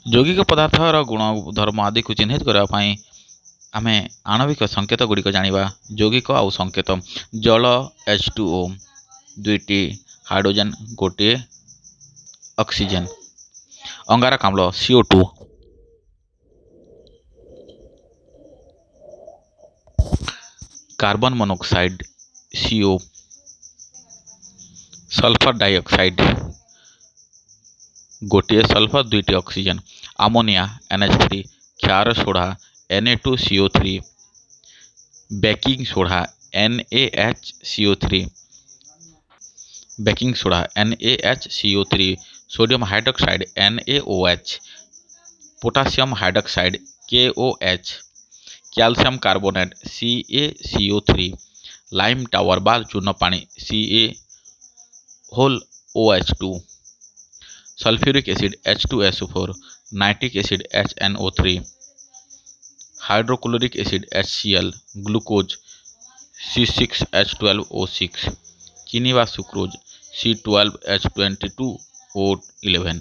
ଯୌଗିକ ପଦାର୍ଥର ଗୁଣଧର୍ମ ଆଦିକୁ ଚିହ୍ନିତ କରିବା ପାଇଁ ଆମେ ଆଣବିକ ସଂକେତ ଗୁଡ଼ିକ ଜାଣିବା। ଯୌଗିକ ଆଉ ସଂକେତ। ଜଳ H2O, ଦୁଇଟି ହାଇଡ୍ରୋଜେନ୍, ଗୋଟିଏ ଅକ୍ସିଜେନ୍। ଅଙ୍ଗାରକାମ୍ଳ CO2, carbon monoxide CO, sulphur dioxide, ଗୋଟିଏ ସଲଫର ଦୁଇଟି ଅକ୍ସିଜେନ୍। ଆମୋନିଆ NH3, କ୍ଷାର soda Na2CO3, baking soda NaHCO3, baking soda NaHCO3, sodium hydroxide NaOH, potassium hydroxide KOH, calcium carbonate CaCO3, lime water ବା ଚୂନ ପାଣି CaOH2, sulphuric acid H2SO4, nitric acid HNO3, hydrochloric acid HCl, glucose C6H12O6, ଚିନି ବା sucrose C12H22O11।